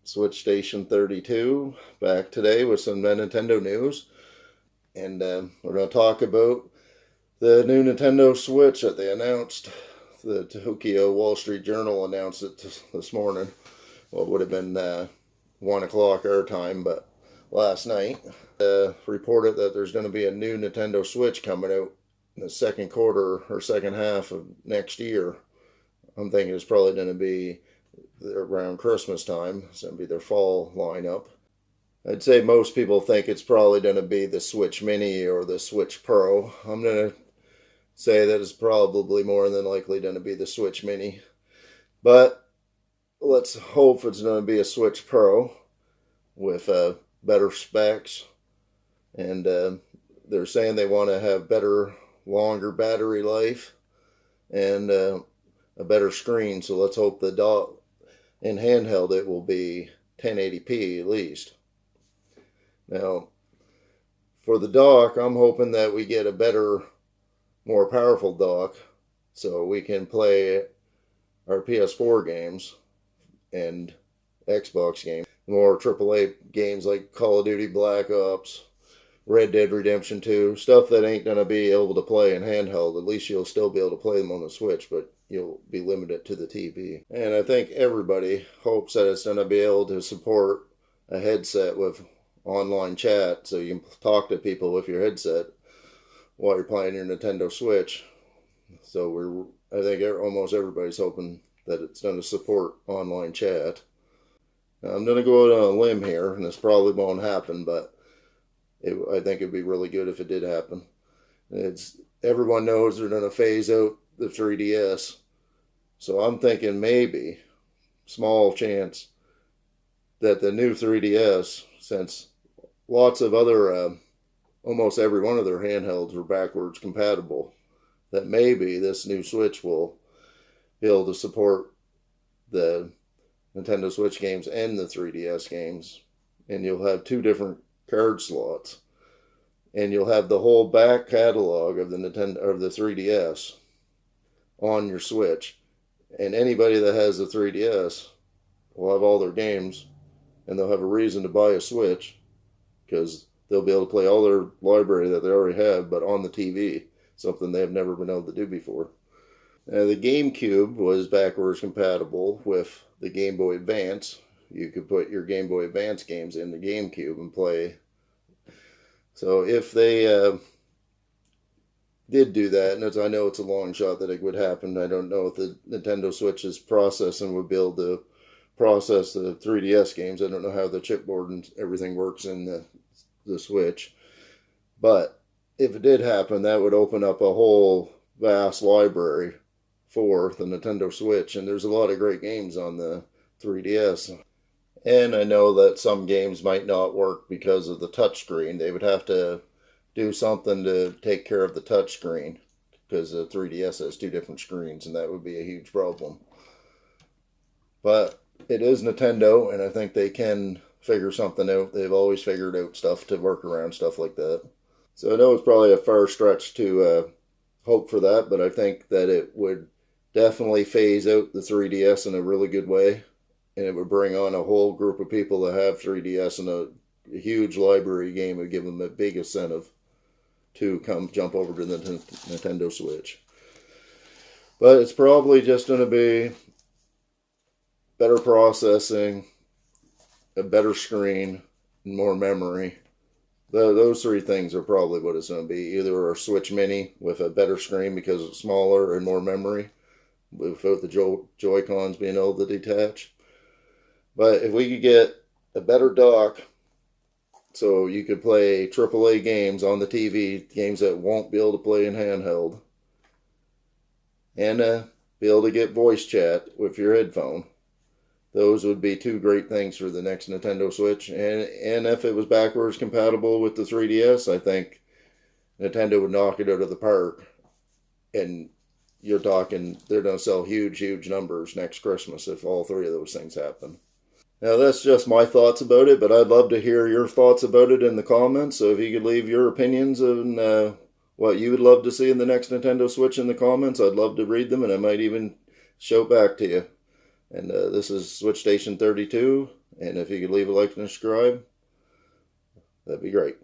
Switch Station 32 back today with some Nintendo news. And we're going to talk about the new Nintendo Switch that they announced. The Tokyo Wall Street Journal announced it this morning. Well, it would have been 1 o'clock our time, but last night reported that there's going to be a new Nintendo Switch coming out in the second quarter or second half of next year. I'm thinking it's probably going to be around Christmas time. It's going to be their fall lineup. I'd say most people think it's probably going to be the Switch Mini or the Switch Pro. I'm going to say that it's probably more than likely going to be the Switch Mini. But let's hope it's going to be a Switch Pro with better specs. And they're saying they want to have better, longer battery life and a better screen. So let's hope the dock in handheld it will be 1080p at least. Now, for the dock, I'm hoping that we get a better, more powerful dock so we can play our PS4 games and Xbox games. More AAA games like Call of Duty Black Ops, Red Dead Redemption 2, stuff that ain't going to be able to play in handheld. At least you'll still be able to play them on the Switch, but you'll be limited to the TV. And I think everybody hopes that it's going to be able to support a headset with online chat, so you can talk to people with your headset while you're playing your Nintendo Switch. So I think almost everybody's hoping that it's going to support online chat. Now, I'm going to go out on a limb here, and this probably won't happen, but I think it'd be really good if it did happen. Everyone knows they're going to phase out the 3DS, so I'm thinking maybe, small chance, that the new 3DS, since lots of other, almost every one of their handhelds are backwards compatible, that maybe this new Switch will be able to support the Nintendo Switch games and the 3DS games, and you'll have two different card slots, and you'll have the whole back catalog of the the 3DS on your Switch, and anybody that has a 3DS will have all their games, and they'll have a reason to buy a Switch because they'll be able to play all their library that they already have, but on the TV, something they've never been able to do before. The GameCube was backwards compatible with the Game Boy Advance. You could put your Game Boy Advance games in the GameCube and play. So if they did do that, and I know it's a long shot that it would happen, I don't know if the Nintendo Switch's processing would be able to process the 3DS games. I don't know how the chipboard and everything works in the Switch. But if it did happen, that would open up a whole vast library for the Nintendo Switch, and there's a lot of great games on the 3DS. And I know that some games might not work because of the touchscreen. They would have to do something to take care of the touchscreen because the 3DS has two different screens, and that would be a huge problem. But it is Nintendo, and I think they can figure something out. They've always figured out stuff to work around stuff like that. So I know it's probably a far stretch to hope for that, but I think that it would definitely phase out the 3DS in a really good way, and it would bring on a whole group of people that have 3DS, and a huge library game would give them a big incentive to jump over to the Nintendo Switch. But it's probably just going to be better processing, a better screen, and more memory. Those three things are probably what it's going to be. Either a Switch Mini with a better screen because it's smaller and more memory, without the Joy-Cons being able to detach. But if we could get a better dock so you could play AAA games on the TV, games that won't be able to play in handheld, and be able to get voice chat with your headphone, those would be two great things for the next Nintendo Switch. And if it was backwards compatible with the 3DS, I think Nintendo would knock it out of the park. And you're talking, they're going to sell huge, huge numbers next Christmas if all three of those things happen. Now, that's just my thoughts about it, but I'd love to hear your thoughts about it in the comments. So if you could leave your opinions on what you would love to see in the next Nintendo Switch in the comments, I'd love to read them, and I might even show back to you. And this is Switch Station 32, And if you could leave a like and subscribe, that'd be great.